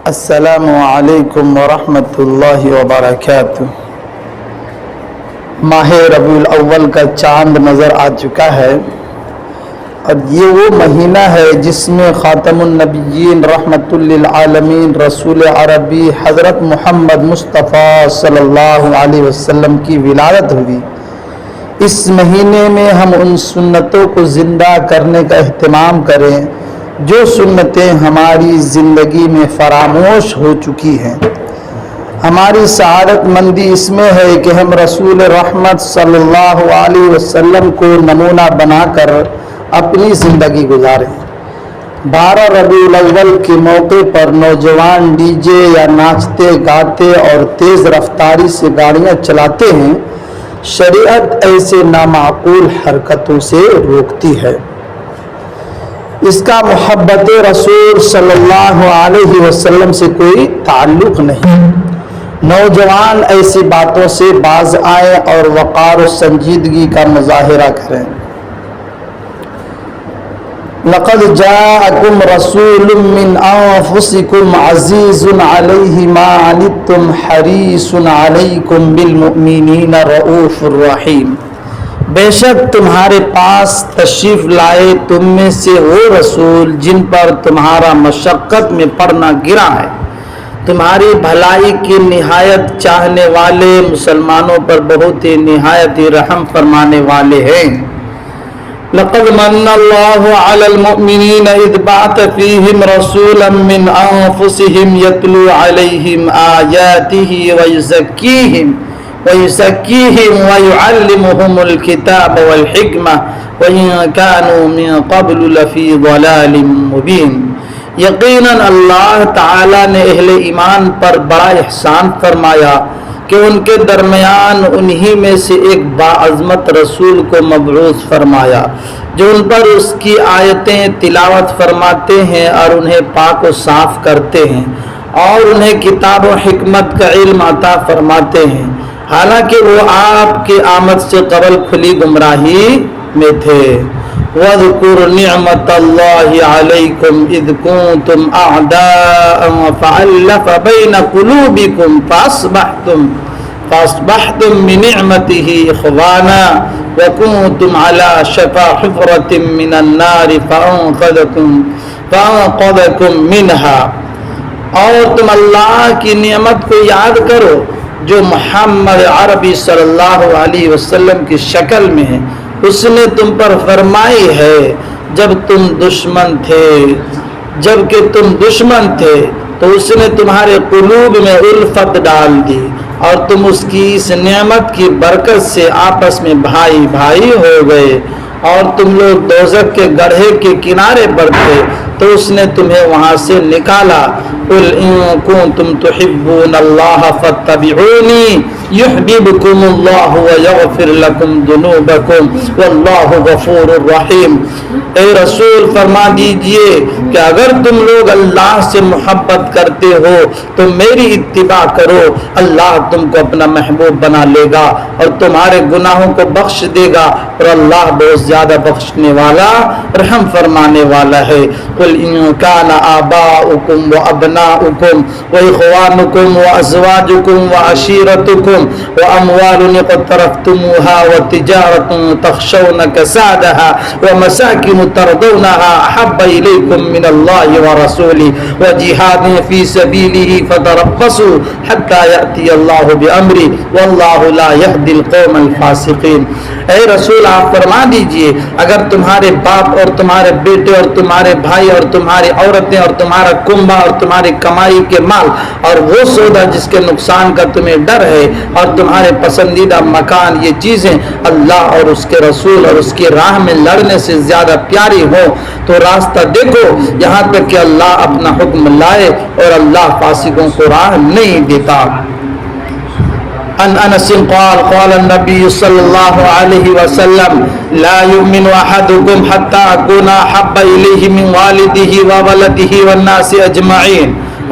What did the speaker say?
السلام علیکم ورحمۃ اللہ وبرکاتہ۔ ماہ ربیع الاول کا چاند نظر آ چکا ہے اور یہ وہ مہینہ ہے جس میں خاتم النبیین رحمت للعالمین رسول عربی حضرت محمد مصطفیٰ صلی اللہ علیہ وسلم کی ولادت ہوئی۔ اس مہینے میں ہم ان سنتوں کو زندہ کرنے کا اہتمام کریں جو سنتیں ہماری زندگی میں فراموش ہو چکی ہیں۔ ہماری سعادت مندی اس میں ہے کہ ہم رسول رحمت صلی اللہ علیہ وسلم کو نمونہ بنا کر اپنی زندگی گزاریں۔ 12 ربیع الاول کے موقع پر نوجوان ڈی جے یا ناچتے گاتے اور تیز رفتاری سے گاڑیاں چلاتے ہیں۔ شریعت ایسے نامعقول حرکتوں سے روکتی ہے۔ اس کا محبت رسول صلی اللہ علیہ وسلم سے کوئی تعلق نہیں۔ نوجوان ایسی باتوں سے باز آئیں اور وقار و سنجیدگی کا مظاہرہ کریں۔ لقد جاءکم رسول من انفسکم عزیز علیہ ما عنتم حریص علیکم بالمؤمنین رؤوف الرحیم۔ بے شک تمہارے پاس تشریف لائے تم میں سے وہ رسول جن پر تمہارا مشقت میں پڑنا گرا ہے، تمہاری بھلائی کی نہایت چاہنے والے، مسلمانوں پر بہت ہی نہایت رحم فرمانے والے ہیں۔ لقد من اللہ علی المؤمنین اذ بعث فیہم رسولا من انفسہم یتلو علیہم آیاتہ وَيُزَكِّيهِمْ وَيُعَلِّمُهُمُ الْكِتَابَ وَالْحِكْمَةَ وَإِن كَانُوا مِن قَبْلُ لَفِي ضَلَالٍ مُبِينٍ۔ یقیناً اللہ تعالیٰ نے اہل ایمان پر بڑا احسان فرمایا کہ ان کے درمیان انہی میں سے ایک باعظمت رسول کو مبعوث فرمایا جو ان پر اس کی آیتیں تلاوت فرماتے ہیں اور انہیں پاک و صاف کرتے ہیں اور انہیں کتاب و حکمت کا علم عطا فرماتے ہیں، حالانکہ وہ آپ کی آمد سے قبل کھلی گمراہی میں تھے۔ وَاذْكُرْ نِعْمَةَ اللَّهِ عَلَيْكُمْ إِذْ كُنْتُمْ أَعْدَاءً فَأَلَّفَ بَيْنَ قُلُوبِكُمْ فَأَصْبَحْتُمْ بِنِعْمَتِهِ إِخْوَانًا وَكُنْتُمْ عَلَى شَفَا حُفْرَةٍ مِّنَ النَّارِ فَأَنْقَذَكُمْ مِنْهَا۔ اور تم اللہ کی نعمت کو یاد کرو جو محمد عربی صلی اللہ علیہ وسلم کی شکل میں ہے، اس نے تم پر فرمائی ہے جبکہ تم دشمن تھے تو اس نے تمہارے قلوب میں الفت ڈال دی اور تم اس کی اس نعمت کی برکت سے آپس میں بھائی بھائی ہو گئے، اور تم لوگ دوزخ کے گڑھے کے کنارے پر تھے تو اس نے تمہیں وہاں سے نکالا۔ قل ان کنتم تحبون اللہ فاتبعونی یحببکم اللہ ویغفر لکم ذنوبکم واللہ غفور الرحیم۔ اے رسول فرما دیجئے کہ اگر تم لوگ اللہ سے محبت کرتے ہو تو میری اتباع کرو، اللہ تم کو اپنا محبوب بنا لے گا اور تمہارے گناہوں کو بخش دے گا، اور اللہ بہت زیادہ بخشنے والا رحم فرمانے والا ہے۔ قل ان کان آباؤکم وابناؤکم واخوانکم وازواجکم وعشیرتکم واموال اقترفتموها وتجارۃ تخشون کسادها ومساکن ترضونها احب الیکم من اللہ ورسولہ وجہاد فی سبیلہ فتربصوا حتی یأتی اللہ بامرہ واللہ لا یہدی القوم الفاسقین۔ اے رسول آپ فرما دیجئے اگر تمہارے باپ اور تمہارے بیٹے اور تمہارے بھائی اور تمہاری عورتیں اور تمہارا کنبہ اور تمہاری کمائی کے مال اور وہ سودا جس کے نقصان کا تمہیں ڈر ہے اور تمہارے پسندیدہ مکان، یہ چیزیں اللہ اور اس کے رسول اور اس کی راہ میں لڑنے سے زیادہ پیاری ہو تو راستہ دیکھو یہاں تک کہ اللہ اپنا حکم لائے، اور اللہ فاسقوں کو راہ نہیں دیتا۔ عن انس قال قال النبي صلى الله عليه وسلم لا يؤمن احدكم حتى اكون احب اليه من والده وولده والناس اجمعين،